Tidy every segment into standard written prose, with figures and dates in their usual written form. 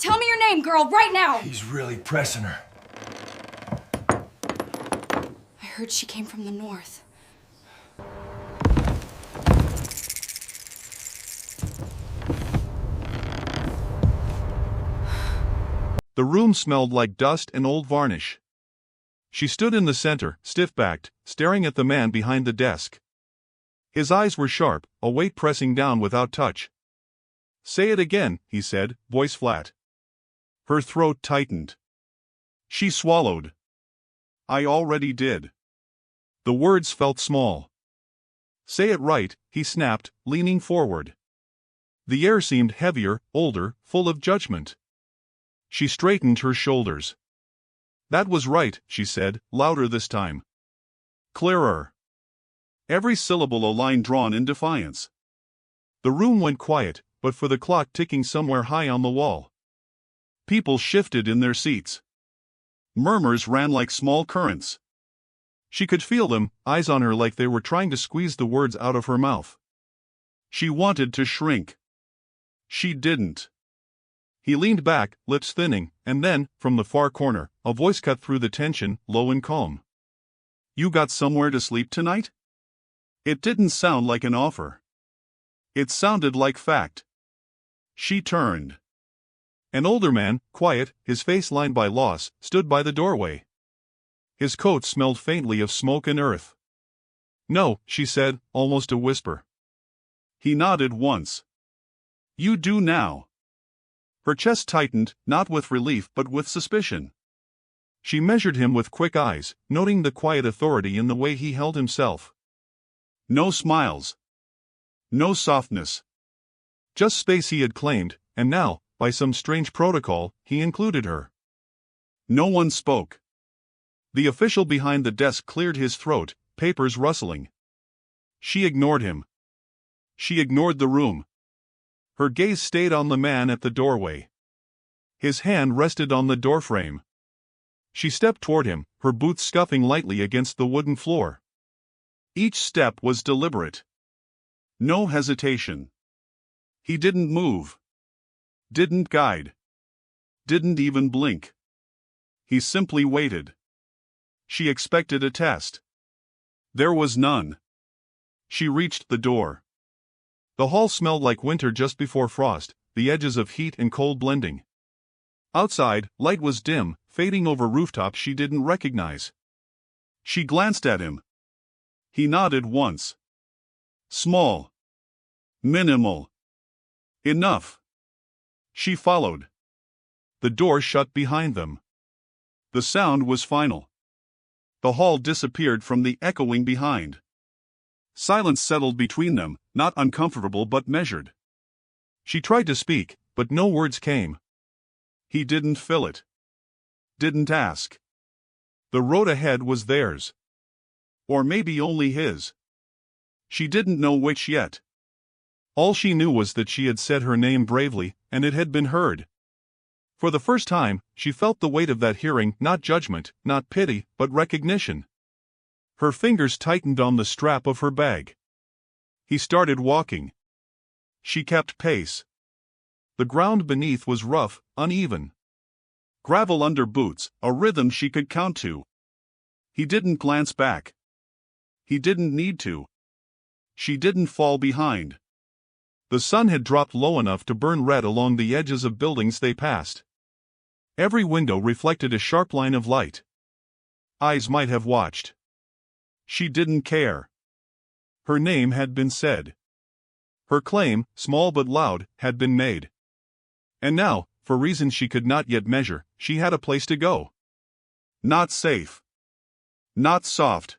Tell me your name, girl, right now! He's really pressing her. I heard she came from the north. The room smelled like dust and old varnish. She stood in the center, stiff-backed, staring at the man behind the desk. His eyes were sharp, a weight pressing down without touch. "Say it again," he said, voice flat. Her throat tightened. She swallowed. "I already did." The words felt small. "Say it right," he snapped, leaning forward. The air seemed heavier, older, full of judgment. She straightened her shoulders. "That was right," she said, louder this time. Clearer. Every syllable a line drawn in defiance. The room went quiet, but for the clock ticking somewhere high on the wall. People shifted in their seats. Murmurs ran like small currents. She could feel them, eyes on her like they were trying to squeeze the words out of her mouth. She wanted to shrink. She didn't. He leaned back, lips thinning, and then, from the far corner, a voice cut through the tension, low and calm. "You got somewhere to sleep tonight?" It didn't sound like an offer. It sounded like fact. She turned. An older man, quiet, his face lined by loss, stood by the doorway. His coat smelled faintly of smoke and earth. "No," she said, almost a whisper. He nodded once. "You do now." Her chest tightened, not with relief but with suspicion. She measured him with quick eyes, noting the quiet authority in the way he held himself. No smiles. No softness. Just space he had claimed, and now, by some strange protocol, he included her. No one spoke. The official behind the desk cleared his throat, papers rustling. She ignored him. She ignored the room. Her gaze stayed on the man at the doorway. His hand rested on the doorframe. She stepped toward him, her boots scuffing lightly against the wooden floor. Each step was deliberate. No hesitation. He didn't move. Didn't guide. Didn't even blink. He simply waited. She expected a test. There was none. She reached the door. The hall smelled like winter just before frost, the edges of heat and cold blending. Outside, light was dim, fading over rooftops she didn't recognize. She glanced at him. He nodded once. Small. Minimal. Enough. She followed. The door shut behind them. The sound was final. The hall disappeared from the echoing behind. Silence settled between them, not uncomfortable but measured. She tried to speak, but no words came. He didn't fill it. Didn't ask. The road ahead was theirs. Or maybe only his. She didn't know which yet. All she knew was that she had said her name bravely, and it had been heard. For the first time, she felt the weight of that hearing, not judgment, not pity, but recognition. Her fingers tightened on the strap of her bag. He started walking. She kept pace. The ground beneath was rough, uneven. Gravel under boots, a rhythm she could count to. He didn't glance back. He didn't need to. She didn't fall behind. The sun had dropped low enough to burn red along the edges of buildings they passed. Every window reflected a sharp line of light. Eyes might have watched. She didn't care. Her name had been said. Her claim, small but loud, had been made. And now, for reasons she could not yet measure, she had a place to go. Not safe. Not soft.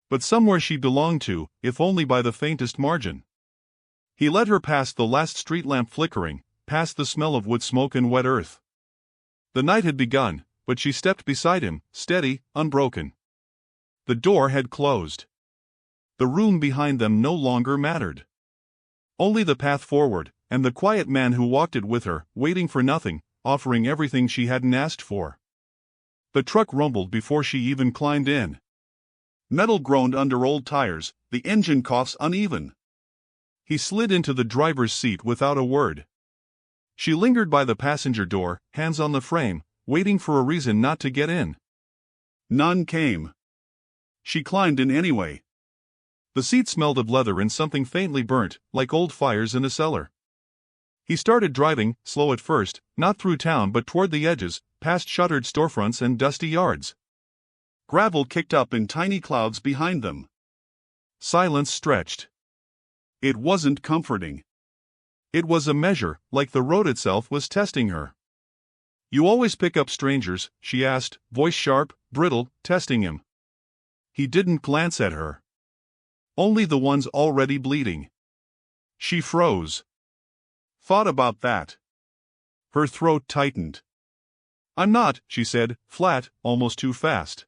But somewhere she belonged to, if only by the faintest margin. He led her past the last street lamp flickering, past the smell of wood smoke and wet earth. The night had begun, but she stepped beside him, steady, unbroken. The door had closed. The room behind them no longer mattered. Only the path forward, and the quiet man who walked it with her, waiting for nothing, offering everything she hadn't asked for. The truck rumbled before she even climbed in. Metal groaned under old tires, the engine coughs uneven. He slid into the driver's seat without a word. She lingered by the passenger door, hands on the frame, waiting for a reason not to get in. None came. She climbed in anyway. The seat smelled of leather and something faintly burnt, like old fires in a cellar. He started driving, slow at first, not through town but toward the edges, past shuttered storefronts and dusty yards. Gravel kicked up in tiny clouds behind them. Silence stretched. It wasn't comforting. It was a measure, like the road itself was testing her. "You always pick up strangers?" she asked, voice sharp, brittle, testing him. He didn't glance at her. "Only the ones already bleeding." She froze. "Thought about that." Her throat tightened. "I'm not," she said, flat, almost too fast.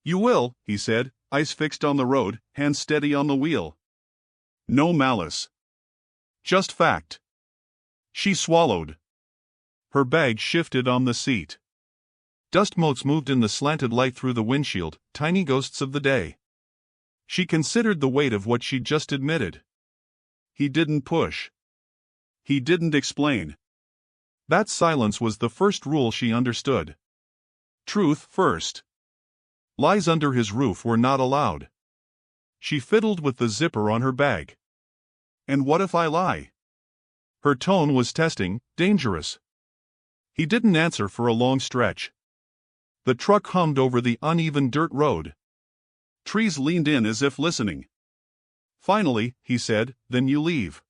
"You will," he said, eyes fixed on the road, hands steady on the wheel. No malice. Just fact. She swallowed. Her bag shifted on the seat. Dust motes moved in the slanted light through the windshield, tiny ghosts of the day. She considered the weight of what she'd just admitted. He didn't push. He didn't explain. That silence was the first rule she understood. Truth first. Lies under his roof were not allowed. She fiddled with the zipper on her bag. "And what if I lie?" Her tone was testing, dangerous. He didn't answer for a long stretch. The truck hummed over the uneven dirt road. Trees leaned in as if listening. "Finally," he said, "then you leave."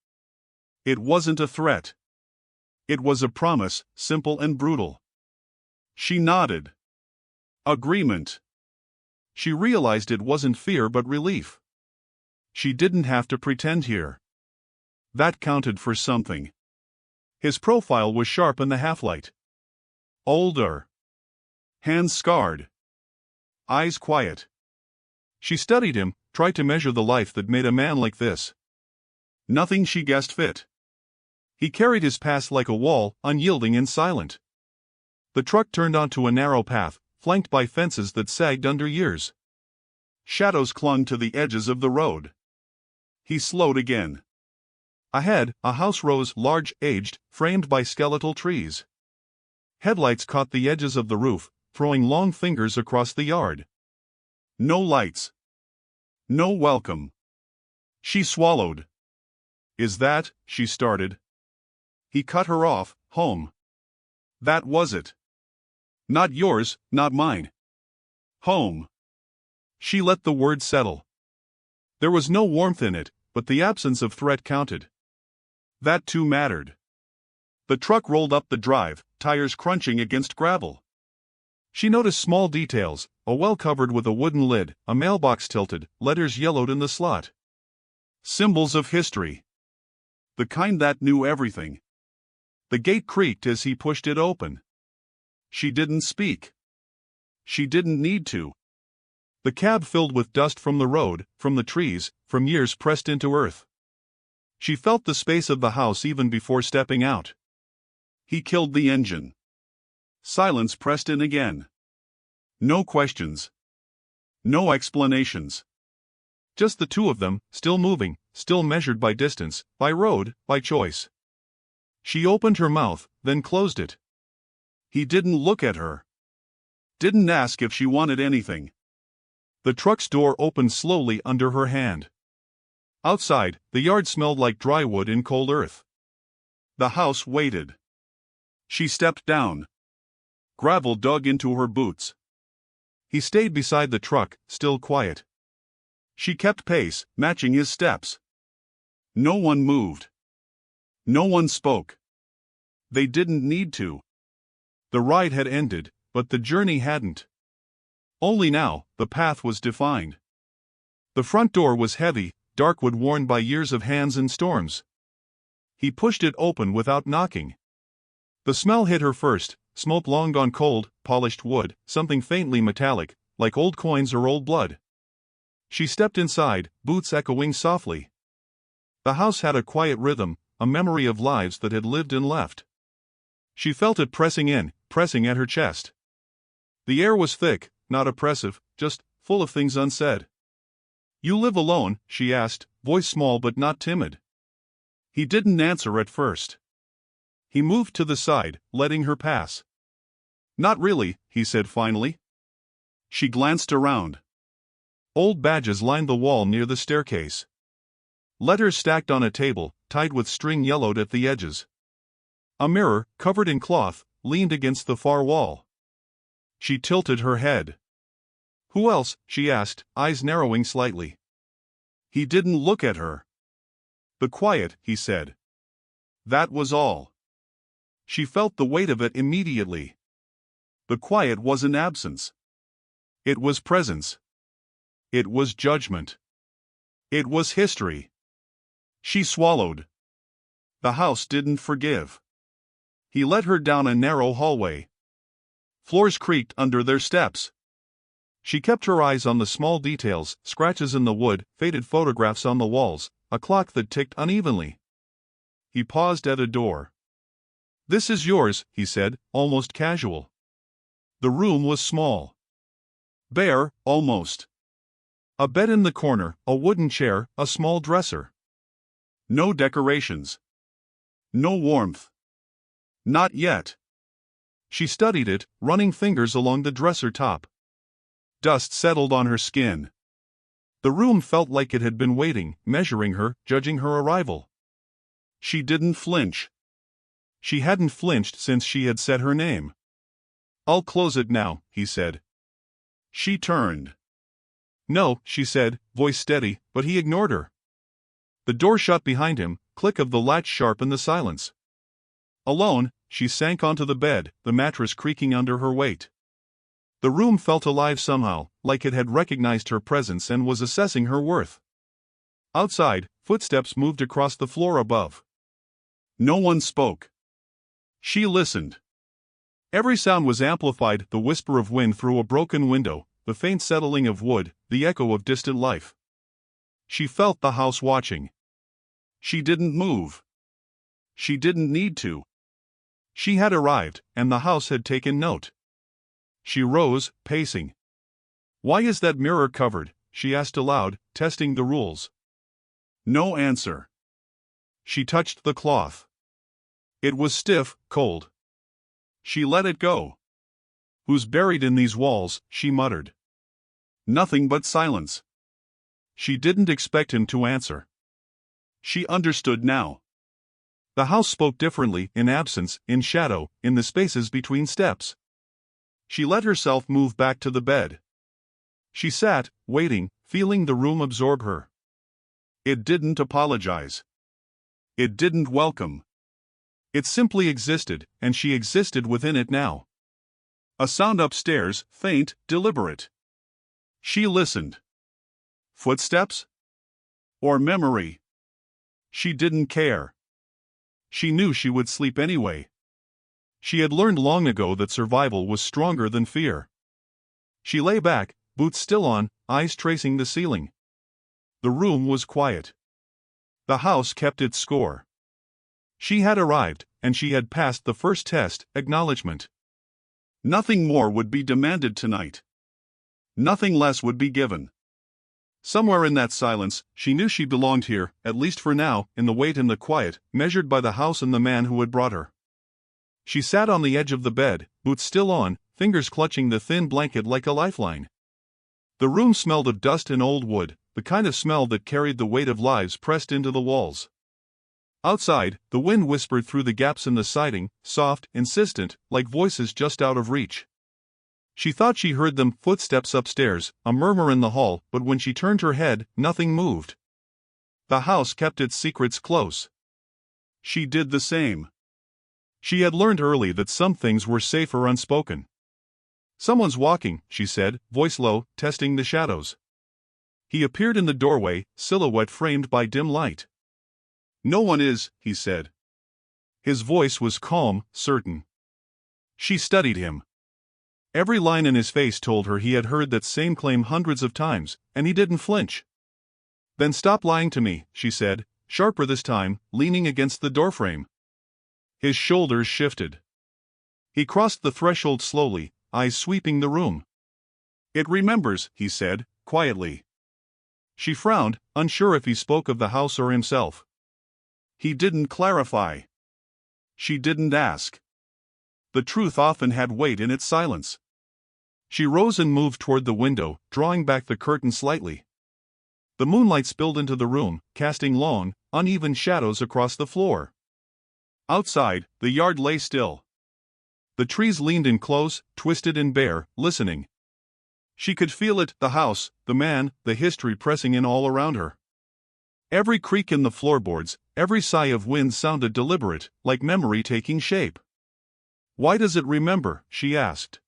It wasn't a threat. It was a promise, simple and brutal. She nodded. Agreement. She realized it wasn't fear but relief. She didn't have to pretend here. That counted for something. His profile was sharp in the half-light. Older. Hands scarred. Eyes quiet. She studied him, tried to measure the life that made a man like this. Nothing she guessed fit. He carried his past like a wall, unyielding and silent. The truck turned onto a narrow path, flanked by fences that sagged under years. Shadows clung to the edges of the road. He slowed again. Ahead, a house rose, large, aged, framed by skeletal trees. Headlights caught the edges of the roof, throwing long fingers across the yard. No lights. No welcome. She swallowed. "Is that," she started. He cut her off. "Home. That was it. Not yours, not mine. Home." She let the word settle. There was no warmth in it, but the absence of threat counted. That too mattered. The truck rolled up the drive, tires crunching against gravel. She noticed small details: a well covered with a wooden lid, a mailbox tilted, letters yellowed in the slot. Symbols of history. The kind that knew everything. The gate creaked as he pushed it open. She didn't speak. She didn't need to. The cab filled with dust from the road, from the trees, from years pressed into earth. She felt the space of the house even before stepping out. He killed the engine. Silence pressed in again. No questions. No explanations. Just the two of them, still moving, still measured by distance, by road, by choice. She opened her mouth, then closed it. He didn't look at her. Didn't ask if she wanted anything. The truck's door opened slowly under her hand. Outside, the yard smelled like dry wood in cold earth. The house waited. She stepped down. Gravel dug into her boots. He stayed beside the truck, still quiet. She kept pace, matching his steps. No one moved. No one spoke. They didn't need to. The ride had ended, but the journey hadn't. Only now, the path was defined. The front door was heavy, dark wood worn by years of hands and storms. He pushed it open without knocking. The smell hit her first, smoke long gone cold, polished wood, something faintly metallic, like old coins or old blood. She stepped inside, boots echoing softly. The house had a quiet rhythm, a memory of lives that had lived and left. She felt it pressing in, pressing at her chest. The air was thick, not oppressive, just full of things unsaid. "You live alone?" she asked, voice small but not timid. He didn't answer at first. He moved to the side, letting her pass. "Not really," he said finally. She glanced around. Old badges lined the wall near the staircase. Letters stacked on a table, tied with string yellowed at the edges. A mirror, covered in cloth, leaned against the far wall. She tilted her head. "Who else?" she asked, eyes narrowing slightly. He didn't look at her. "The quiet," he said. That was all. She felt the weight of it immediately. The quiet wasn't absence. It was presence. It was judgment. It was history. She swallowed. The house didn't forgive. He led her down a narrow hallway. Floors creaked under their steps. She kept her eyes on the small details, scratches in the wood, faded photographs on the walls, a clock that ticked unevenly. He paused at a door. "This is yours," he said, almost casual. The room was small. Bare, almost. A bed in the corner, a wooden chair, a small dresser. No decorations. No warmth. Not yet. She studied it, running fingers along the dresser top. Dust settled on her skin. The room felt like it had been waiting, measuring her, judging her arrival. She didn't flinch. She hadn't flinched since she had said her name. "I'll close it now," he said. She turned. "No," she said, voice steady, but he ignored her. The door shut behind him, click of the latch sharpened the silence. Alone, she sank onto the bed, the mattress creaking under her weight. The room felt alive somehow, like it had recognized her presence and was assessing her worth. Outside, footsteps moved across the floor above. No one spoke. She listened. Every sound was amplified, the whisper of wind through a broken window, the faint settling of wood, the echo of distant life. She felt the house watching. She didn't move. She didn't need to. She had arrived, and the house had taken note. She rose, pacing. "Why is that mirror covered?" she asked aloud, testing the rules. No answer. She touched the cloth. It was stiff, cold. She let it go. "Who's buried in these walls?" she muttered. Nothing but silence. She didn't expect him to answer. She understood now. The house spoke differently, in absence, in shadow, in the spaces between steps. She let herself move back to the bed. She sat, waiting, feeling the room absorb her. It didn't apologize. It didn't welcome. It simply existed, and she existed within it now. A sound upstairs, faint, deliberate. She listened. Footsteps? Or memory? She didn't care. She knew she would sleep anyway. She had learned long ago that survival was stronger than fear. She lay back, boots still on, eyes tracing the ceiling. The room was quiet. The house kept its score. She had arrived, and she had passed the first test, acknowledgement. Nothing more would be demanded tonight. Nothing less would be given. Somewhere in that silence, she knew she belonged here, at least for now, in the wait and the quiet, measured by the house and the man who had brought her. She sat on the edge of the bed, boots still on, fingers clutching the thin blanket like a lifeline. The room smelled of dust and old wood, the kind of smell that carried the weight of lives pressed into the walls. Outside, the wind whispered through the gaps in the siding, soft, insistent, like voices just out of reach. She thought she heard them, footsteps upstairs, a murmur in the hall, but when she turned her head, nothing moved. The house kept its secrets close. She did the same. She had learned early that some things were safer unspoken. "Someone's walking," she said, voice low, testing the shadows. He appeared in the doorway, silhouette framed by dim light. "No one is," he said. His voice was calm, certain. She studied him. Every line in his face told her he had heard that same claim hundreds of times, and he didn't flinch. "Then stop lying to me," she said, sharper this time, leaning against the doorframe. His shoulders shifted. He crossed the threshold slowly, eyes sweeping the room. "It remembers," he said, quietly. She frowned, unsure if he spoke of the house or himself. He didn't clarify. She didn't ask. The truth often had weight in its silence. She rose and moved toward the window, drawing back the curtain slightly. The moonlight spilled into the room, casting long, uneven shadows across the floor. Outside, the yard lay still. The trees leaned in close, twisted and bare, listening. She could feel it, the house, the man, the history pressing in all around her. Every creak in the floorboards, every sigh of wind sounded deliberate, like memory taking shape. "Why does it remember?" she asked.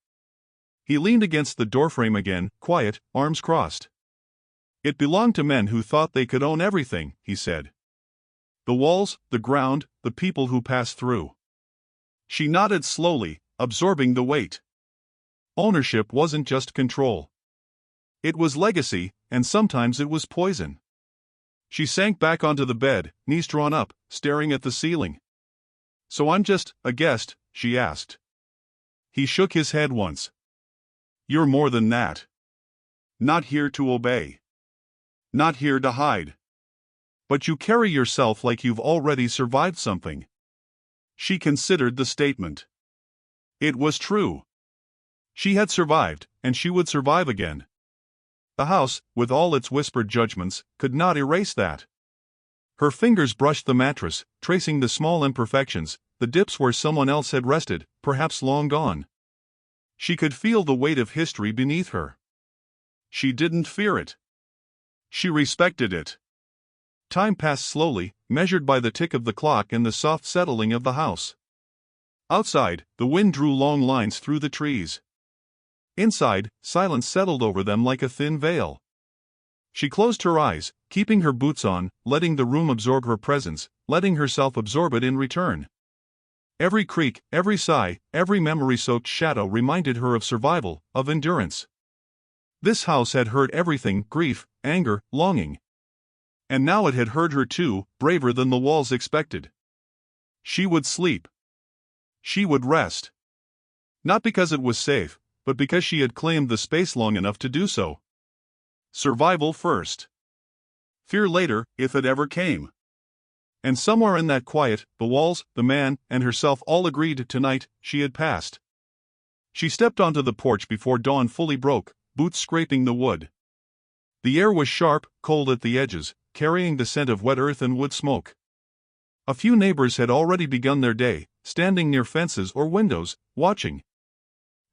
He leaned against the doorframe again, quiet, arms crossed. "It belonged to men who thought they could own everything," he said. "The walls, the ground, the people who passed through." She nodded slowly, absorbing the weight. Ownership wasn't just control. It was legacy, and sometimes it was poison. She sank back onto the bed, knees drawn up, staring at the ceiling. "So I'm just a guest?" she asked. He shook his head once. "You're more than that. Not here to obey. Not here to hide. But you carry yourself like you've already survived something." She considered the statement. It was true. She had survived, and she would survive again. The house, with all its whispered judgments, could not erase that. Her fingers brushed the mattress, tracing the small imperfections, the dips where someone else had rested, perhaps long gone. She could feel the weight of history beneath her. She didn't fear it. She respected it. Time passed slowly, measured by the tick of the clock and the soft settling of the house. Outside, the wind drew long lines through the trees. Inside, silence settled over them like a thin veil. She closed her eyes, keeping her boots on, letting the room absorb her presence, letting herself absorb it in return. Every creak, every sigh, every memory-soaked shadow reminded her of survival, of endurance. This house had heard everything: grief, anger, longing. And now it had heard her too, braver than the walls expected. She would sleep. She would rest. Not because it was safe, but because she had claimed the space long enough to do so. Survival first. Fear later, if it ever came. And somewhere in that quiet, the walls, the man, and herself all agreed tonight she had passed. She stepped onto the porch before dawn fully broke, boots scraping the wood. The air was sharp, cold at the edges, carrying the scent of wet earth and wood smoke. A few neighbors had already begun their day, standing near fences or windows, watching.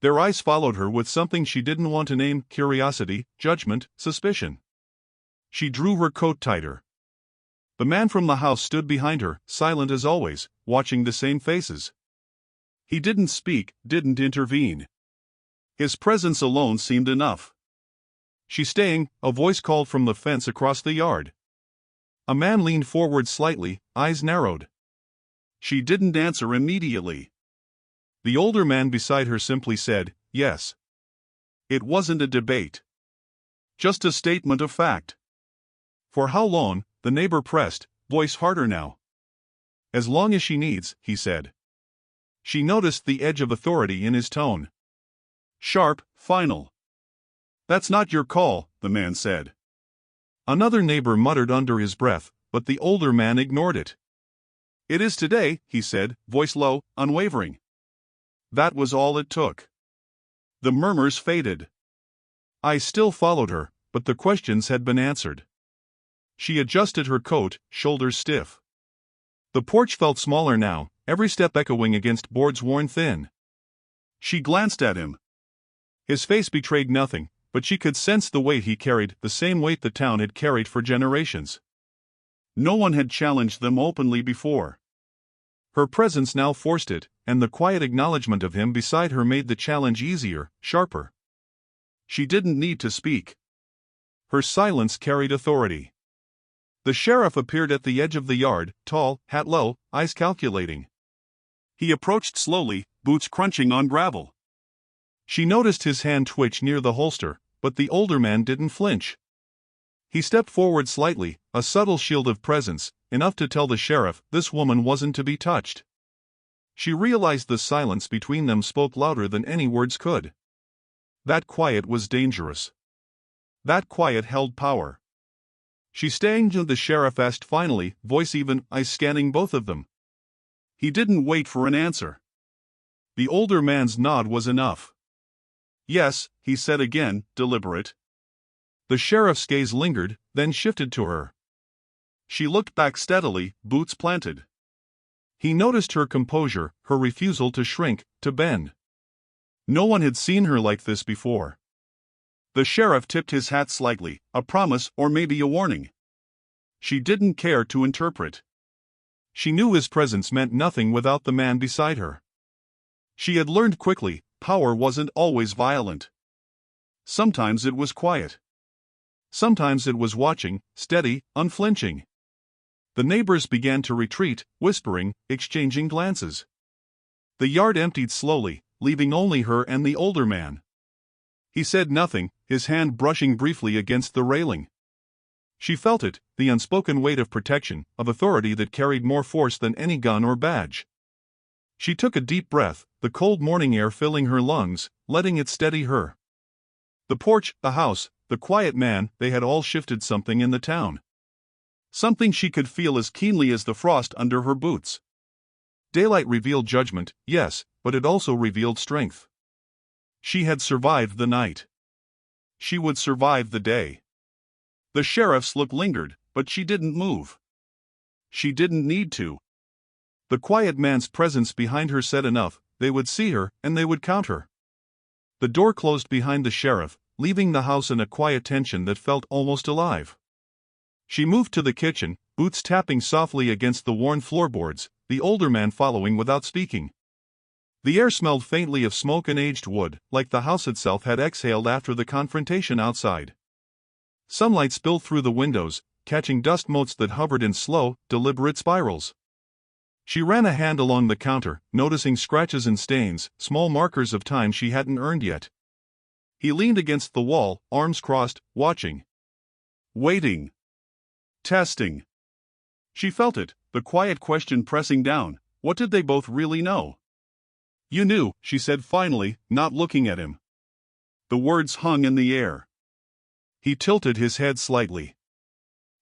Their eyes followed her with something she didn't want to name: curiosity, judgment, suspicion. She drew her coat tighter. The man from the house stood behind her, silent as always, watching the same faces. He didn't speak, didn't intervene. His presence alone seemed enough. "She's staying," a voice called from the fence across the yard. A man leaned forward slightly, eyes narrowed. She didn't answer immediately. The older man beside her simply said, "Yes." It wasn't a debate. Just a statement of fact. "For how long?" the neighbor pressed, voice harder now. "As long as she needs," he said. She noticed the edge of authority in his tone. Sharp, final. "That's not your call," the man said. Another neighbor muttered under his breath, but the older man ignored it. "It is today," he said, voice low, unwavering. That was all it took. The murmurs faded. I still followed her, but the questions had been answered. She adjusted her coat, shoulders stiff. The porch felt smaller now, every step echoing against boards worn thin. She glanced at him. His face betrayed nothing, but she could sense the weight he carried, the same weight the town had carried for generations. No one had challenged them openly before. Her presence now forced it, and the quiet acknowledgement of him beside her made the challenge easier, sharper. She didn't need to speak. Her silence carried authority. The sheriff appeared at the edge of the yard, tall, hat low, eyes calculating. He approached slowly, boots crunching on gravel. She noticed his hand twitch near the holster, but the older man didn't flinch. He stepped forward slightly, a subtle shield of presence, enough to tell the sheriff this woman wasn't to be touched. She realized the silence between them spoke louder than any words could. That quiet was dangerous. That quiet held power. "She's staying," the sheriff asked finally, voice even, eyes scanning both of them. He didn't wait for an answer. The older man's nod was enough. "Yes," he said again, deliberate. The sheriff's gaze lingered, then shifted to her. She looked back steadily, boots planted. He noticed her composure, her refusal to shrink, to bend. No one had seen her like this before. The sheriff tipped his hat slightly, a promise or maybe a warning. She didn't care to interpret. She knew his presence meant nothing without the man beside her. She had learned quickly, power wasn't always violent. Sometimes it was quiet. Sometimes it was watching, steady, unflinching. The neighbors began to retreat, whispering, exchanging glances. The yard emptied slowly, leaving only her and the older man. He said nothing, his hand brushing briefly against the railing. She felt it, the unspoken weight of protection, of authority that carried more force than any gun or badge. She took a deep breath, the cold morning air filling her lungs, letting it steady her. The porch, the house, the quiet man, they had all shifted something in the town. Something she could feel as keenly as the frost under her boots. Daylight revealed judgment, yes, but it also revealed strength. She had survived the night. She would survive the day. The sheriff's look lingered, but she didn't move. She didn't need to. The quiet man's presence behind her said enough, they would see her, and they would count her. The door closed behind the sheriff, leaving the house in a quiet tension that felt almost alive. She moved to the kitchen, boots tapping softly against the worn floorboards, the older man following without speaking. The air smelled faintly of smoke and aged wood, like the house itself had exhaled after the confrontation outside. Sunlight spilled through the windows, catching dust motes that hovered in slow, deliberate spirals. She ran a hand along the counter, noticing scratches and stains, small markers of time she hadn't earned yet. He leaned against the wall, arms crossed, watching. Waiting. Testing. She felt it, the quiet question pressing down, what did they both really know? "You knew," she said finally, not looking at him. The words hung in the air. He tilted his head slightly.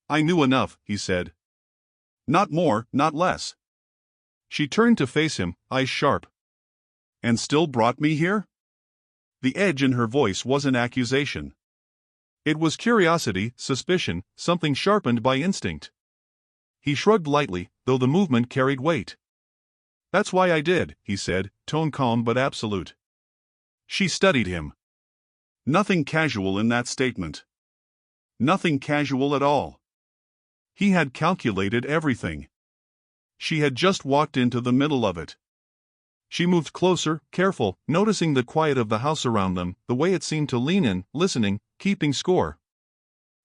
"I knew enough," he said. "Not more, not less." She turned to face him, eyes sharp. "And still brought me here?" The edge in her voice wasn't accusation. It was curiosity, suspicion, something sharpened by instinct. He shrugged lightly, though the movement carried weight. "That's why I did," he said, tone calm but absolute. She studied him. Nothing casual in that statement. Nothing casual at all. He had calculated everything. She had just walked into the middle of it. She moved closer, careful, noticing the quiet of the house around them, the way it seemed to lean in, listening, keeping score.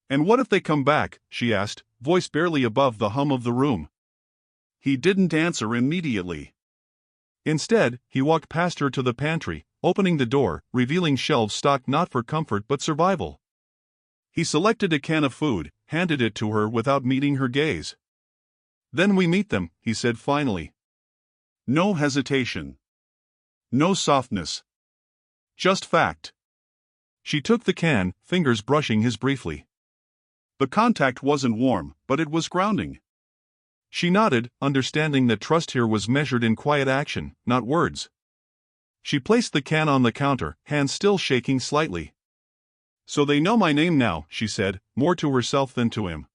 "And what if they come back?" she asked, voice barely above the hum of the room. He didn't answer immediately. Instead, he walked past her to the pantry, opening the door, revealing shelves stocked not for comfort but survival. He selected a can of food, handed it to her without meeting her gaze. "Then we meet them," he said finally. No hesitation. No softness. Just fact. She took the can, fingers brushing his briefly. The contact wasn't warm, but it was grounding. She nodded, understanding that trust here was measured in quiet action, not words. She placed the can on the counter, hands still shaking slightly. "So they know my name now," she said, more to herself than to him.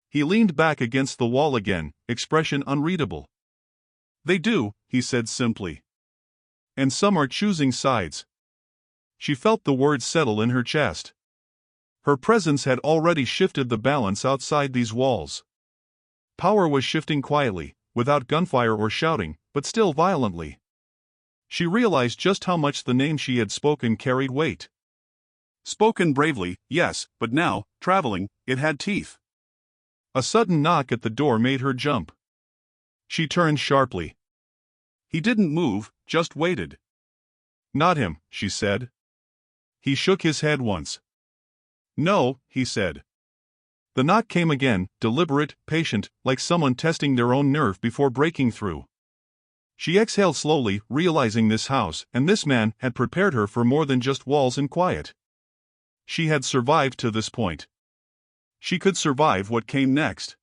He leaned back against the wall again, expression unreadable. "They do," he said simply. "And some are choosing sides." She felt the words settle in her chest. Her presence had already shifted the balance outside these walls. Power was shifting quietly, without gunfire or shouting, but still violently. She realized just how much the name she had spoken carried weight. Spoken bravely, yes, but now, traveling, it had teeth. A sudden knock at the door made her jump. She turned sharply. He didn't move, just waited. "Not him," she said. He shook his head once. "No," he said. The knock came again, deliberate, patient, like someone testing their own nerve before breaking through. She exhaled slowly, realizing this house and this man had prepared her for more than just walls and quiet. She had survived to this point. She could survive what came next.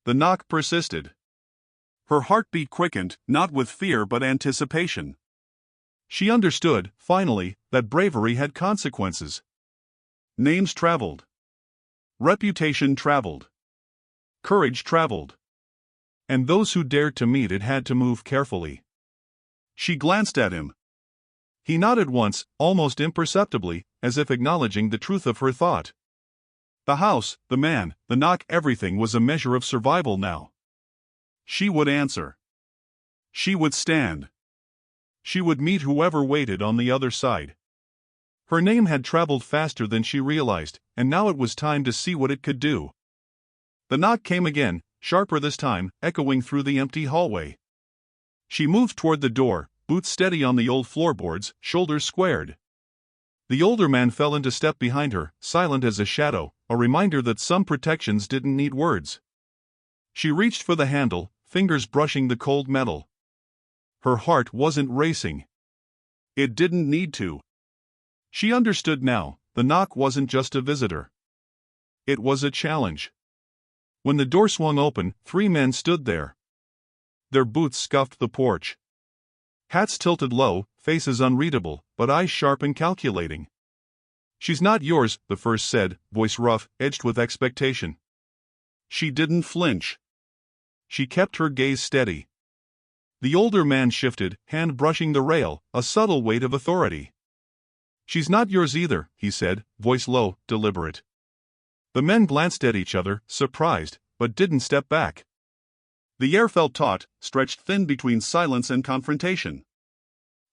The knock persisted. Her heartbeat quickened, not with fear but anticipation. She understood, finally, that bravery had consequences. Names traveled. Reputation traveled. Courage traveled. And those who dared to meet it had to move carefully. She glanced at him. He nodded once, almost imperceptibly, as if acknowledging the truth of her thought. The house, the man, the knock, everything was a measure of survival now. She would answer. She would stand. She would meet whoever waited on the other side. Her name had traveled faster than she realized, and now it was time to see what it could do. The knock came again, sharper this time, echoing through the empty hallway. She moved toward the door, boots steady on the old floorboards, shoulders squared. The older man fell into step behind her, silent as a shadow, a reminder that some protections didn't need words. She reached for the handle, fingers brushing the cold metal. Her heart wasn't racing. It didn't need to. She understood now, the knock wasn't just a visitor. It was a challenge. When the door swung open, 3 men stood there. Their boots scuffed the porch. Hats tilted low, faces unreadable, but eyes sharp and calculating. "She's not yours," the first said, voice rough, edged with expectation. She didn't flinch. She kept her gaze steady. The older man shifted, hand brushing the rail, a subtle weight of authority. "She's not yours either," he said, voice low, deliberate. The men glanced at each other, surprised, but didn't step back. The air felt taut, stretched thin between silence and confrontation.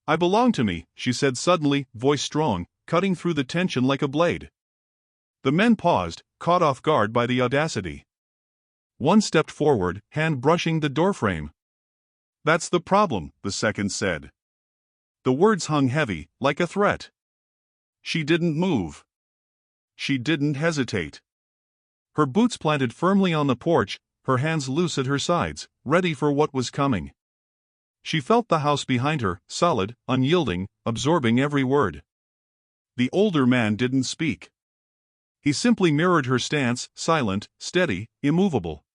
"I belong to me," she said suddenly, voice strong, cutting through the tension like a blade. The men paused, caught off guard by the audacity. One stepped forward, hand brushing the doorframe. "That's the problem," the second said. The words hung heavy, like a threat. She didn't move. She didn't hesitate. Her boots planted firmly on the porch, her hands loose at her sides, ready for what was coming. She felt the house behind her, solid, unyielding, absorbing every word. The older man didn't speak. He simply mirrored her stance, silent, steady, immovable.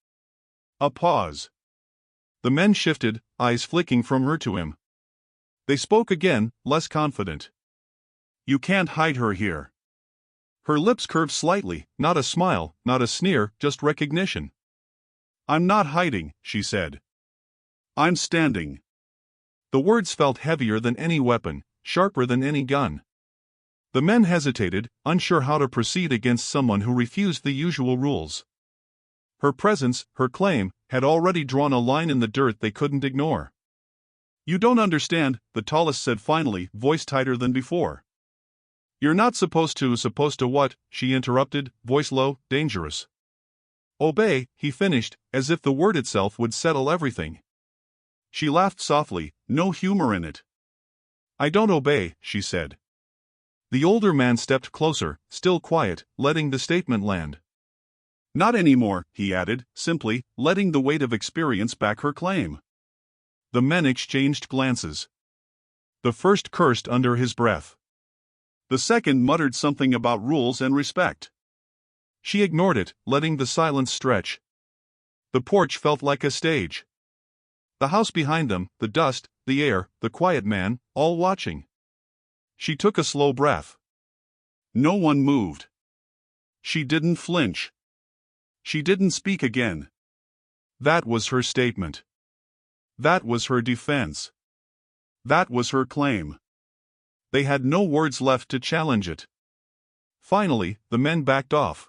A pause. The men shifted, eyes flicking from her to him. They spoke again, less confident. "You can't hide her here." Her lips curved slightly, not a smile, not a sneer, just recognition. "I'm not hiding," she said. "I'm standing." The words felt heavier than any weapon, sharper than any gun. The men hesitated, unsure how to proceed against someone who refused the usual rules. Her presence, her claim, had already drawn a line in the dirt they couldn't ignore. "You don't understand," the tallest said finally, voice tighter than before. "You're not supposed to what?" she interrupted, voice low, dangerous. "Obey," he finished, as if the word itself would settle everything. She laughed softly, no humor in it. "I don't obey," she said. The older man stepped closer, still quiet, letting the statement land. "Not anymore," he added, simply, letting the weight of experience back her claim. The men exchanged glances. The first cursed under his breath. The second muttered something about rules and respect. She ignored it, letting the silence stretch. The porch felt like a stage. The house behind them, the dust, the air, the quiet man, all watching. She took a slow breath. No one moved. She didn't flinch. She didn't speak again. That was her statement. That was her defense. That was her claim. They had no words left to challenge it. Finally, the men backed off.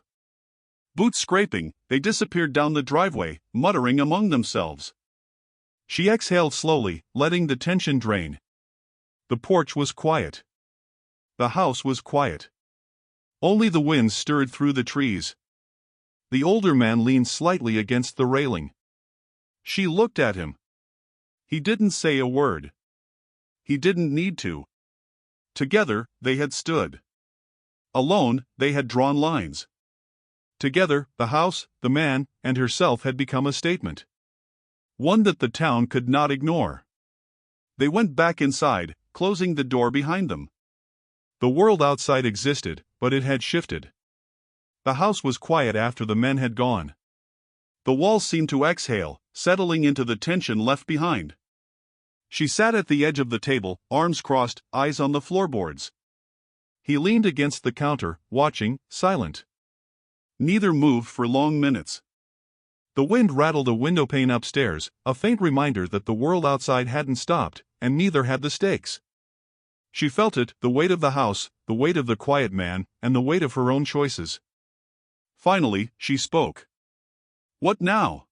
Boots scraping, they disappeared down the driveway, muttering among themselves. She exhaled slowly, letting the tension drain. The porch was quiet. The house was quiet. Only the wind stirred through the trees. The older man leaned slightly against the railing. She looked at him. He didn't say a word. He didn't need to. Together, they had stood. Alone, they had drawn lines. Together, the house, the man, and herself had become a statement. One that the town could not ignore. They went back inside, closing the door behind them. The world outside existed, but it had shifted. The house was quiet after the men had gone. The walls seemed to exhale, settling into the tension left behind. She sat at the edge of the table, arms crossed, eyes on the floorboards. He leaned against the counter, watching, silent. Neither moved for long minutes. The wind rattled a windowpane upstairs, a faint reminder that the world outside hadn't stopped, and neither had the stakes. She felt it, the weight of the house, the weight of the quiet man, and the weight of her own choices. Finally, she spoke. "What now?"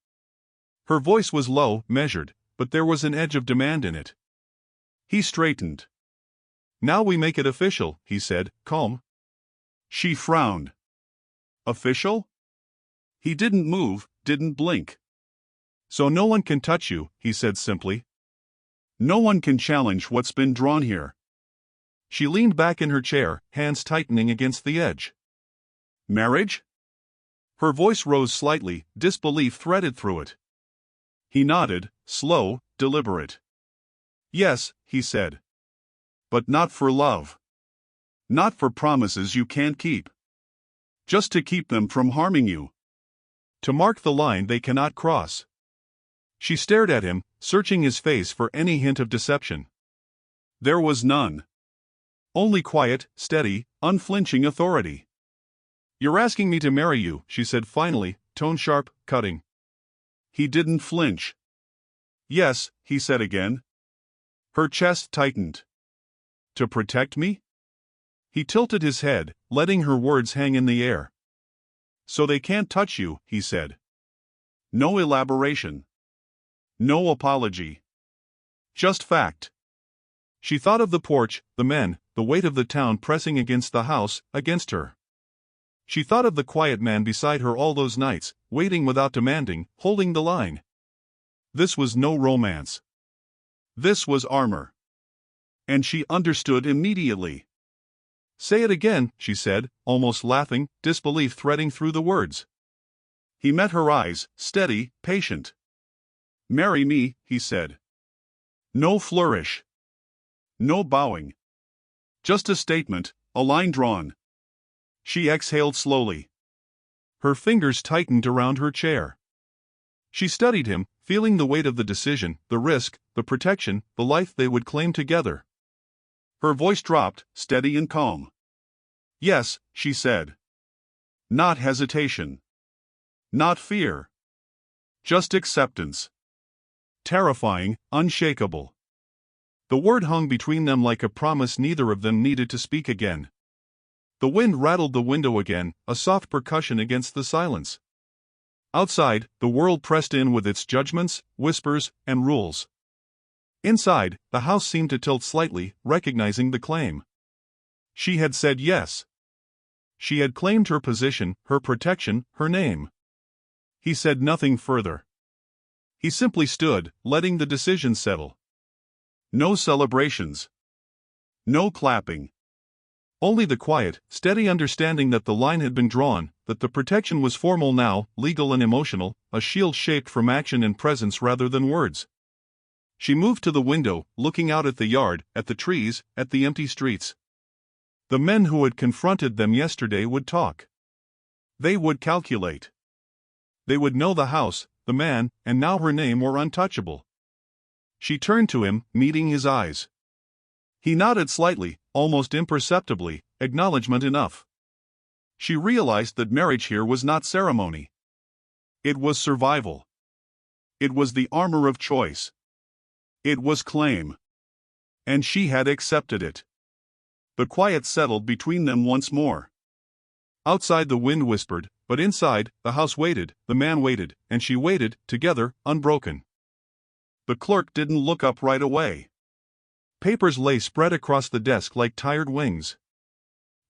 Her voice was low, measured, but there was an edge of demand in it. He straightened. "Now we make it official," he said, calm. She frowned. "Official?" He didn't move, didn't blink. "So no one can touch you," he said simply. "No one can challenge what's been drawn here." She leaned back in her chair, hands tightening against the edge. "Marriage?" Her voice rose slightly, disbelief threaded through it. He nodded, slow, deliberate. "Yes," he said. "But not for love. Not for promises you can't keep. Just to keep them from harming you. To mark the line they cannot cross." She stared at him, searching his face for any hint of deception. There was none. Only quiet, steady, unflinching authority. "You're asking me to marry you," she said finally, tone sharp, cutting. He didn't flinch. "Yes," he said again. Her chest tightened. "To protect me?" He tilted his head, letting her words hang in the air. "So they can't touch you," he said. No elaboration. No apology. Just fact. She thought of the porch, the men, the weight of the town pressing against the house, against her. She thought of the quiet man beside her all those nights, waiting without demanding, holding the line. This was no romance. This was armor. And she understood immediately. "Say it again," she said, almost laughing, disbelief threading through the words. He met her eyes, steady, patient. "Marry me," he said. No flourish. No bowing. Just a statement, a line drawn. She exhaled slowly. Her fingers tightened around her chair. She studied him, feeling the weight of the decision, the risk, the protection, the life they would claim together. Her voice dropped, steady and calm. "Yes," she said. Not hesitation. Not fear. Just acceptance. Terrifying, unshakable. The word hung between them like a promise neither of them needed to speak again. The wind rattled the window again, a soft percussion against the silence. Outside, the world pressed in with its judgments, whispers, and rules. Inside, the house seemed to tilt slightly, recognizing the claim. She had said yes. She had claimed her position, her protection, her name. He said nothing further. He simply stood, letting the decision settle. No celebrations. No clapping. Only the quiet, steady understanding that the line had been drawn, that the protection was formal now, legal and emotional, a shield shaped from action and presence rather than words. She moved to the window, looking out at the yard, at the trees, at the empty streets. The men who had confronted them yesterday would talk. They would calculate. They would know the house, the man, and now her name were untouchable. She turned to him, meeting his eyes. He nodded slightly, almost imperceptibly, acknowledgement enough. She realized that marriage here was not ceremony. It was survival. It was the armor of choice. It was claim. And she had accepted it. The quiet settled between them once more. Outside the wind whispered, but inside, the house waited, the man waited, and she waited, together, unbroken. The clerk didn't look up right away. Papers lay spread across the desk like tired wings.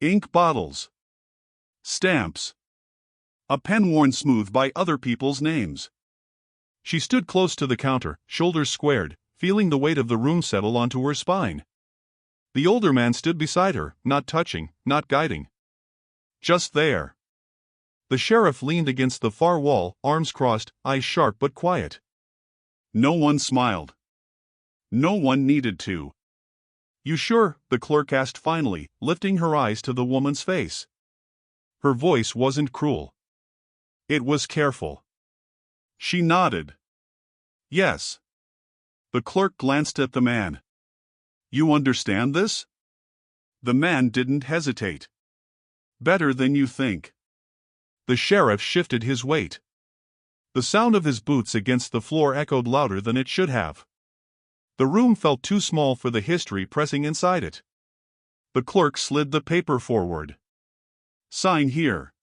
Ink bottles. Stamps. A pen worn smooth by other people's names. She stood close to the counter, shoulders squared, feeling the weight of the room settle onto her spine. The older man stood beside her, not touching, not guiding. Just there. The sheriff leaned against the far wall, arms crossed, eyes sharp but quiet. No one smiled. No one needed to. "You sure?" the clerk asked finally, lifting her eyes to the woman's face. Her voice wasn't cruel. It was careful. She nodded. Yes. The clerk glanced at the man. You understand this? The man didn't hesitate. Better than you think. The sheriff shifted his weight. The sound of his boots against the floor echoed louder than it should have. The room felt too small for the history pressing inside it. The clerk slid the paper forward. Sign here.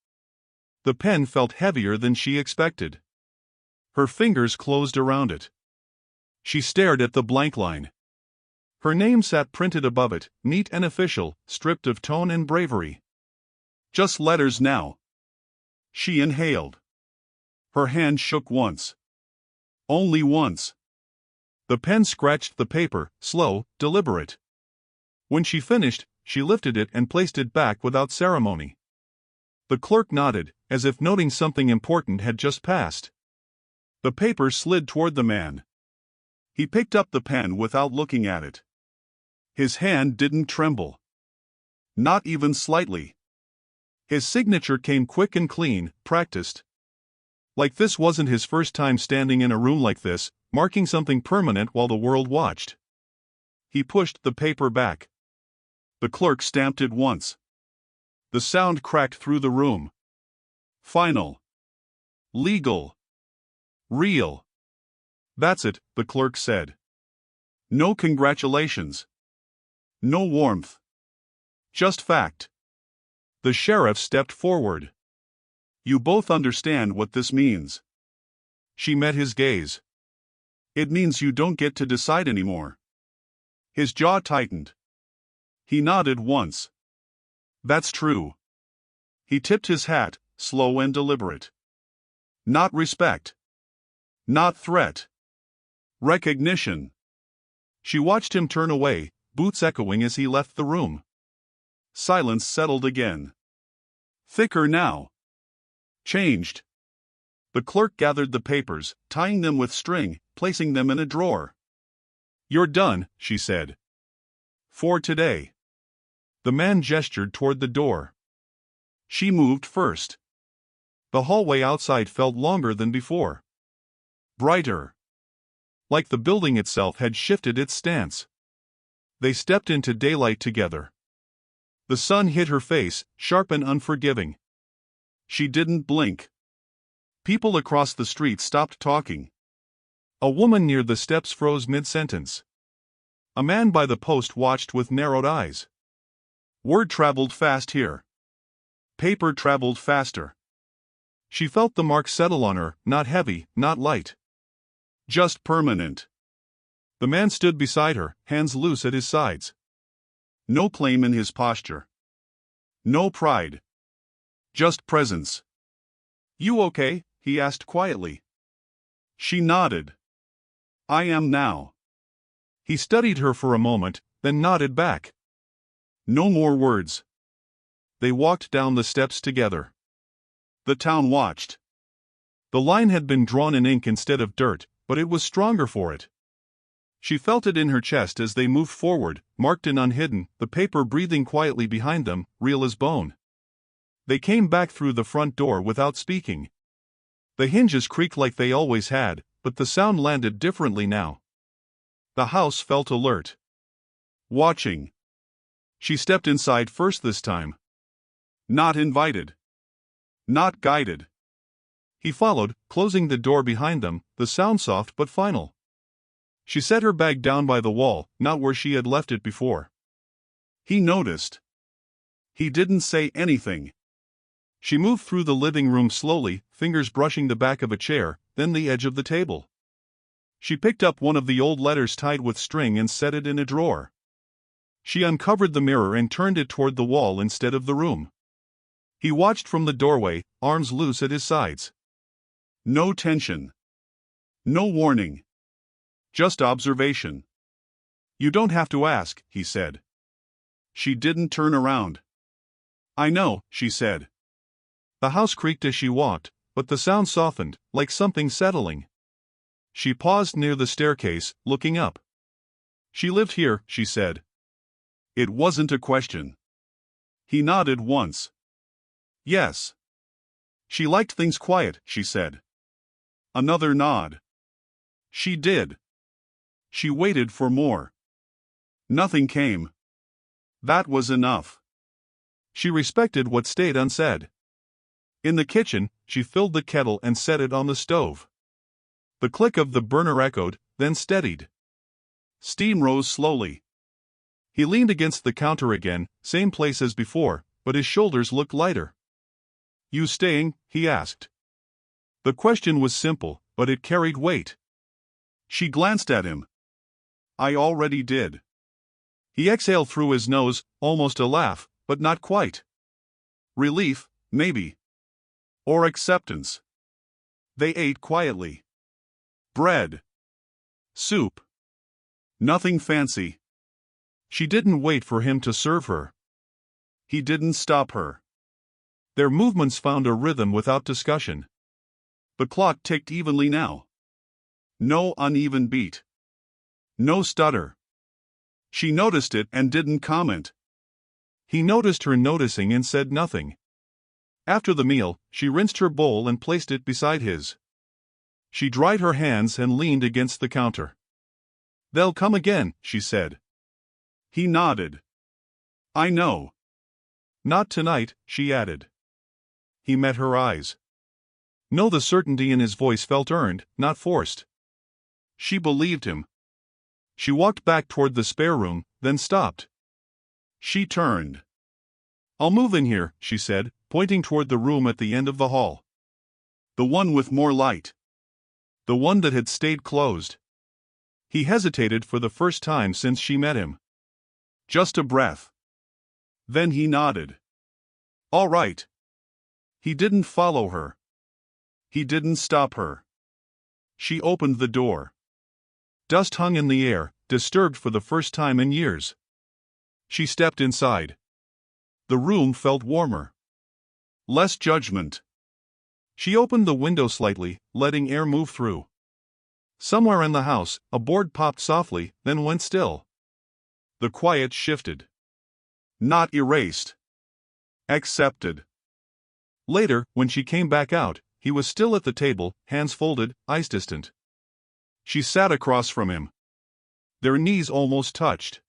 The pen felt heavier than she expected. Her fingers closed around it. She stared at the blank line. Her name sat printed above it, neat and official, stripped of tone and bravery. Just letters now. She inhaled. Her hand shook once. Only once. The pen scratched the paper, slow, deliberate. When she finished, she lifted it and placed it back without ceremony. The clerk nodded, as if noting something important had just passed. The paper slid toward the man. He picked up the pen without looking at it. His hand didn't tremble. Not even slightly. His signature came quick and clean, practiced. Like this wasn't his first time standing in a room like this, marking something permanent while the world watched. He pushed the paper back. The clerk stamped it once. The sound cracked through the room. Final. Legal. Real. That's it, the clerk said. No congratulations. No warmth. Just fact. The sheriff stepped forward. You both understand what this means. She met his gaze. It means you don't get to decide anymore. His jaw tightened. He nodded once. That's true. He tipped his hat, slow and deliberate. Not respect. Not threat. Recognition. She watched him turn away, boots echoing as he left the room. Silence settled again. Thicker now. Changed. The clerk gathered the papers, tying them with string, placing them in a drawer. You're done, she said. For today. The man gestured toward the door. She moved first. The hallway outside felt longer than before. Brighter. Like the building itself had shifted its stance. They stepped into daylight together. The sun hit her face, sharp and unforgiving. She didn't blink. People across the street stopped talking. A woman near the steps froze mid-sentence. A man by the post watched with narrowed eyes. Word traveled fast here. Paper traveled faster. She felt the mark settle on her, not heavy, not light. Just permanent. The man stood beside her, hands loose at his sides. No claim in his posture. No pride. Just presence. You okay? He asked quietly. She nodded. I am now. He studied her for a moment, then nodded back. No more words. They walked down the steps together. The town watched. The line had been drawn in ink instead of dirt, but it was stronger for it. She felt it in her chest as they moved forward, marked and unhidden, the paper breathing quietly behind them, real as bone. They came back through the front door without speaking. The hinges creaked like they always had, but the sound landed differently now. The house felt alert. Watching. She stepped inside first this time. Not invited. Not guided. He followed, closing the door behind them, the sound soft but final. She set her bag down by the wall, not where she had left it before. He noticed. He didn't say anything. She moved through the living room slowly, fingers brushing the back of a chair, then the edge of the table. She picked up one of the old letters tied with string and set it in a drawer. She uncovered the mirror and turned it toward the wall instead of the room. He watched from the doorway, arms loose at his sides. No tension. No warning. Just observation. You don't have to ask, he said. She didn't turn around. I know, she said. The house creaked as she walked, but the sound softened, like something settling. She paused near the staircase, looking up. She lived here, she said. It wasn't a question. He nodded once. Yes. She liked things quiet, she said. Another nod. She did. She waited for more. Nothing came. That was enough. She respected what stayed unsaid. In the kitchen, she filled the kettle and set it on the stove. The click of the burner echoed, then steadied. Steam rose slowly. He leaned against the counter again, same place as before, but his shoulders looked lighter. "You staying?" he asked. The question was simple, but it carried weight. She glanced at him. "I already did." He exhaled through his nose, almost a laugh, but not quite. Relief, maybe. Or acceptance. They ate quietly. Bread. Soup. Nothing fancy. She didn't wait for him to serve her. He didn't stop her. Their movements found a rhythm without discussion. The clock ticked evenly now. No uneven beat. No stutter. She noticed it and didn't comment. He noticed her noticing and said nothing. After the meal, she rinsed her bowl and placed it beside his. She dried her hands and leaned against the counter. "They'll come again," she said. He nodded. "I know." "Not tonight," she added. He met her eyes. No, the certainty in his voice felt earned, not forced. She believed him. She walked back toward the spare room, then stopped. She turned. "I'll move in here," she said, pointing toward the room at the end of the hall. The one with more light. The one that had stayed closed. He hesitated for the first time since she met him. Just a breath. Then he nodded. "All right." He didn't follow her. He didn't stop her. She opened the door. Dust hung in the air, disturbed for the first time in years. She stepped inside. The room felt warmer. Less judgment. She opened the window slightly, letting air move through. Somewhere in the house, a board popped softly, then went still. The quiet shifted. Not erased. Accepted. Later, when she came back out, he was still at the table, hands folded, eyes distant. She sat across from him. Their knees almost touched.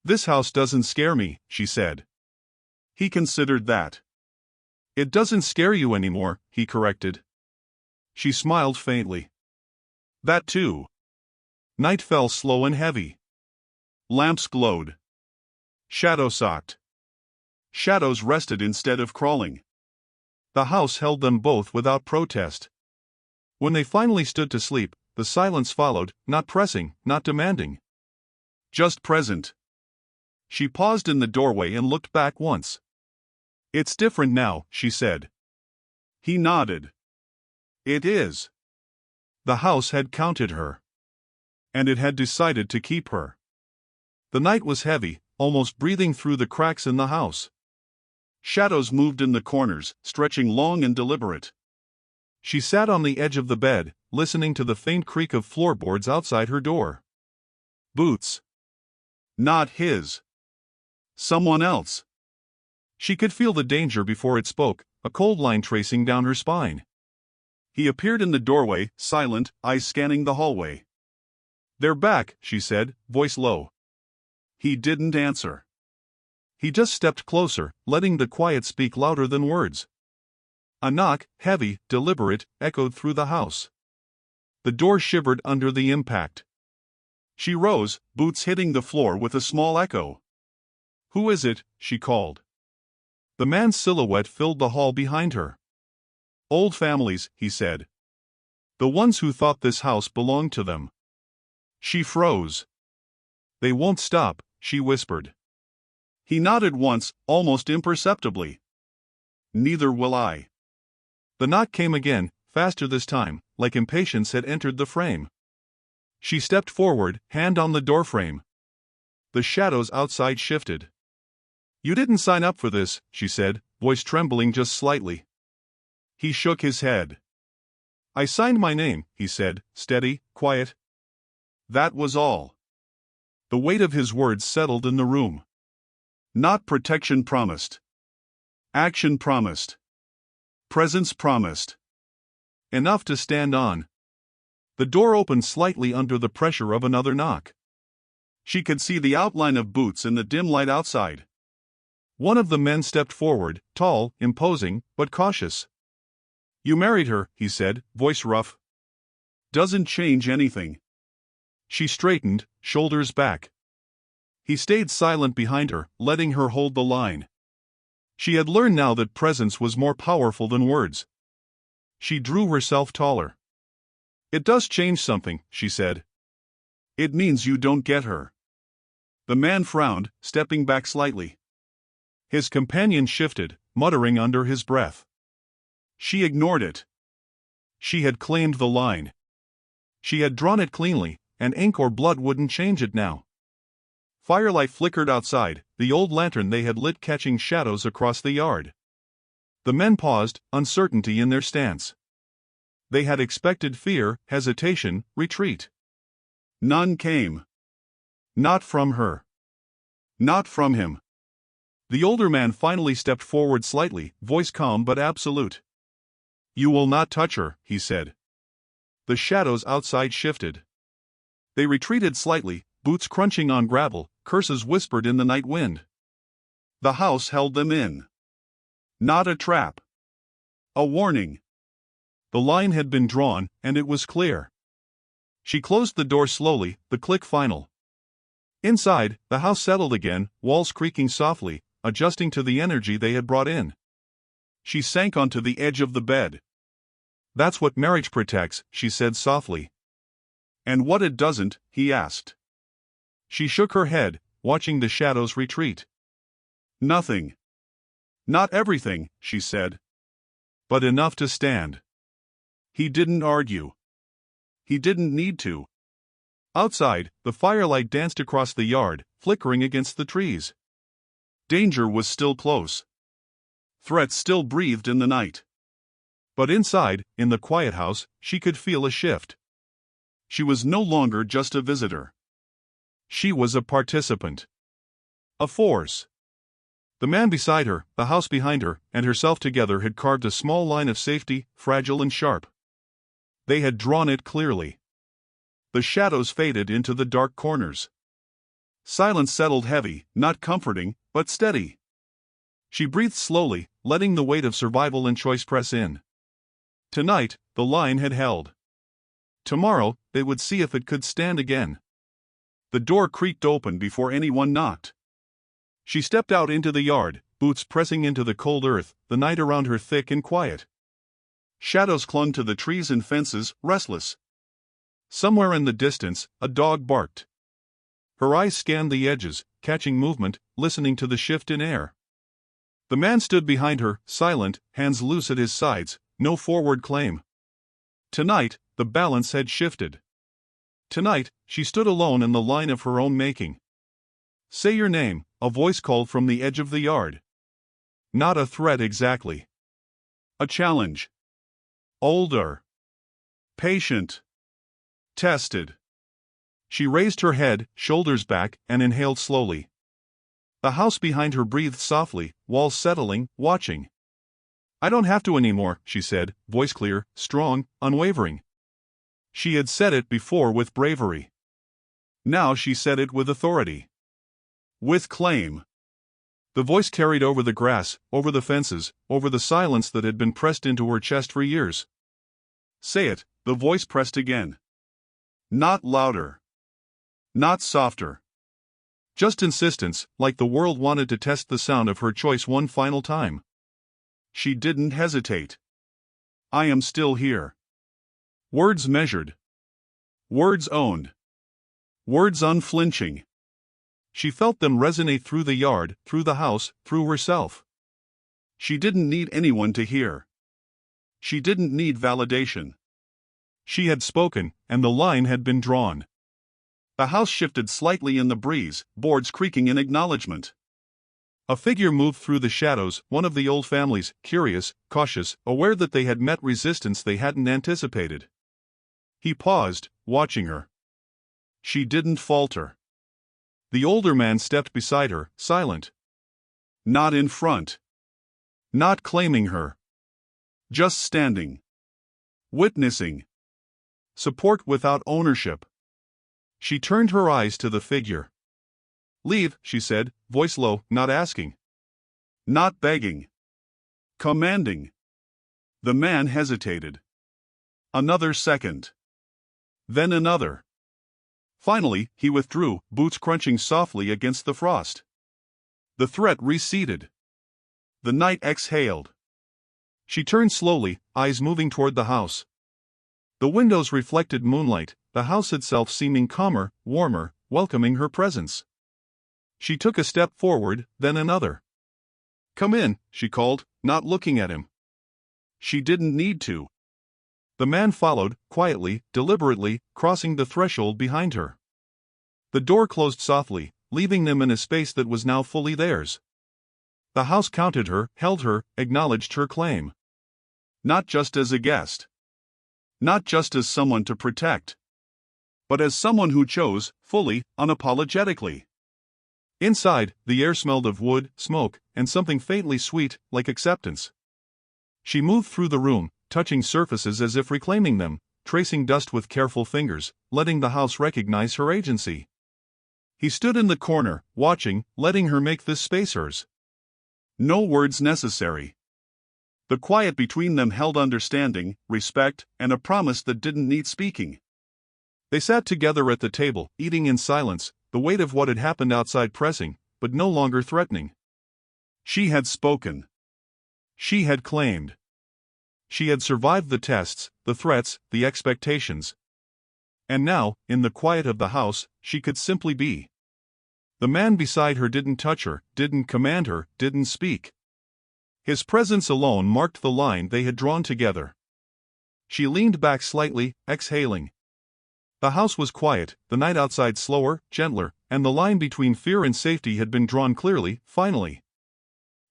"This house doesn't scare me," she said. He considered that. "It doesn't scare you anymore," he corrected. She smiled faintly. "That too." Night fell slow and heavy. Lamps glowed. Shadow socked. Shadows rested instead of crawling. The house held them both without protest. When they finally stood to sleep, the silence followed, not pressing, not demanding. Just present. She paused in the doorway and looked back once. "It's different now," she said. He nodded. "It is." The house had counted her. And it had decided to keep her. The night was heavy, almost breathing through the cracks in the house. Shadows moved in the corners, stretching long and deliberate. She sat on the edge of the bed, listening to the faint creak of floorboards outside her door. Boots. Not his. Someone else. She could feel the danger before it spoke, a cold line tracing down her spine. He appeared in the doorway, silent, eyes scanning the hallway. "They're back," she said, voice low. He didn't answer. He just stepped closer, letting the quiet speak louder than words. A knock, heavy, deliberate, echoed through the house. The door shivered under the impact. She rose, boots hitting the floor with a small echo. "Who is it?" she called. The man's silhouette filled the hall behind her. "Old families," he said. "The ones who thought this house belonged to them." She froze. "They won't stop," she whispered. He nodded once, almost imperceptibly. "Neither will I." The knock came again, faster this time, like impatience had entered the frame. She stepped forward, hand on the doorframe. The shadows outside shifted. "You didn't sign up for this," she said, voice trembling just slightly. He shook his head. "I signed my name," he said, steady, quiet. That was all. The weight of his words settled in the room. Not protection promised. Action promised. Presence promised. Enough to stand on. The door opened slightly under the pressure of another knock. She could see the outline of boots in the dim light outside. One of the men stepped forward, tall, imposing, but cautious. "You married her," he said, voice rough. "Doesn't change anything." She straightened, shoulders back. He stayed silent behind her, letting her hold the line. She had learned now that presence was more powerful than words. She drew herself taller. "It does change something," she said. "It means you don't get her." The man frowned, stepping back slightly. His companion shifted, muttering under his breath. She ignored it. She had claimed the line. She had drawn it cleanly, and ink or blood wouldn't change it now. Firelight flickered outside, the old lantern they had lit catching shadows across the yard. The men paused, uncertainty in their stance. They had expected fear, hesitation, retreat. None came. Not from her. Not from him. The older man finally stepped forward slightly, voice calm but absolute. "You will not touch her," he said. The shadows outside shifted. They retreated slightly, boots crunching on gravel, curses whispered in the night wind. The house held them in. Not a trap. A warning. The line had been drawn, and it was clear. She closed the door slowly, the click final. Inside, the house settled again, walls creaking softly, adjusting to the energy they had brought in. She sank onto the edge of the bed. "That's what marriage protects," she said softly. "And what it doesn't?" he asked. She shook her head, watching the shadows retreat. "Nothing. Not everything," she said. "But enough to stand." He didn't argue. He didn't need to. Outside, the firelight danced across the yard, flickering against the trees. Danger was still close. Threat still breathed in the night. But inside, in the quiet house, she could feel a shift. She was no longer just a visitor. She was a participant. A force. The man beside her, the house behind her, and herself together had carved a small line of safety, fragile and sharp. They had drawn it clearly. The shadows faded into the dark corners. Silence settled heavy, not comforting, but steady. She breathed slowly, letting the weight of survival and choice press in. Tonight, the line had held. Tomorrow, they would see if it could stand again. The door creaked open before anyone knocked. She stepped out into the yard, boots pressing into the cold earth, the night around her thick and quiet. Shadows clung to the trees and fences, restless. Somewhere in the distance, a dog barked. Her eyes scanned the edges, catching movement, listening to the shift in air. The man stood behind her, silent, hands loose at his sides, no forward claim. Tonight, the balance had shifted. Tonight, she stood alone in the line of her own making. "Say your name," a voice called from the edge of the yard. Not a threat exactly. A challenge. Older. Patient. Tested. She raised her head, shoulders back, and inhaled slowly. The house behind her breathed softly, walls settling, watching. "I don't have to anymore," she said, voice clear, strong, unwavering. She had said it before with bravery. Now she said it with authority. With claim. The voice carried over the grass, over the fences, over the silence that had been pressed into her chest for years. "Say it," the voice pressed again. Not louder. Not softer. Just insistence, like the world wanted to test the sound of her choice one final time. She didn't hesitate. "I am still here." Words measured. Words owned. Words unflinching. She felt them resonate through the yard, through the house, through herself. She didn't need anyone to hear. She didn't need validation. She had spoken, and the line had been drawn. The house shifted slightly in the breeze, boards creaking in acknowledgement. A figure moved through the shadows, one of the old families, curious, cautious, aware that they had met resistance they hadn't anticipated. He paused, watching her. She didn't falter. The older man stepped beside her, silent. Not in front. Not claiming her. Just standing. Witnessing. support without ownership. She turned her eyes to the figure. "Leave," she said, voice low, not asking. Not begging. Commanding. The man hesitated. Another second. Then another. Finally, he withdrew, boots crunching softly against the frost. The threat receded. The night exhaled. She turned slowly, eyes moving toward the house. The windows reflected moonlight, the house itself seeming calmer, warmer, welcoming her presence. She took a step forward, then another. "Come in," she called, not looking at him. She didn't need to. The man followed, quietly, deliberately, crossing the threshold behind her. The door closed softly, leaving them in a space that was now fully theirs. The house counted her, held her, acknowledged her claim. Not just as a guest. Not just as someone to protect. But as someone who chose, fully, unapologetically. Inside, the air smelled of wood, smoke, and something faintly sweet, like acceptance. She moved through the room, touching surfaces as if reclaiming them, tracing dust with careful fingers, letting the house recognize her agency. He stood in the corner, watching, letting her make this space hers. No words necessary. The quiet between them held understanding, respect, and a promise that didn't need speaking. They sat together at the table, eating in silence, the weight of what had happened outside pressing, but no longer threatening. She had spoken. She had claimed. She had survived the tests, the threats, the expectations. And now, in the quiet of the house, she could simply be. The man beside her didn't touch her, didn't command her, didn't speak. His presence alone marked the line they had drawn together. She leaned back slightly, exhaling. The house was quiet, the night outside slower, gentler, and the line between fear and safety had been drawn clearly, finally.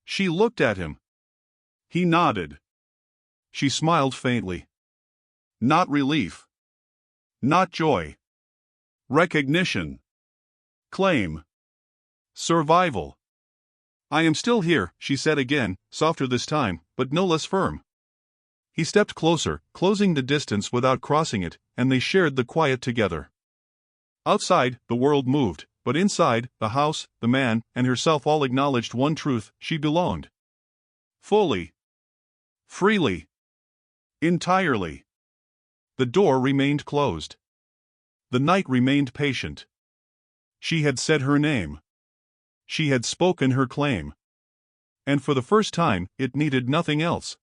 She looked at him. He nodded. She smiled faintly. Not relief. Not joy. Recognition. Claim. Survival. "I am still here," she said again, softer this time, but no less firm. He stepped closer, closing the distance without crossing it, and they shared the quiet together. Outside, the world moved, but inside, the house, the man, and herself all acknowledged one truth: she belonged. Fully. Freely. Entirely. The door remained closed. The night remained patient. She had said her name. She had spoken her claim. And for the first time, it needed nothing else.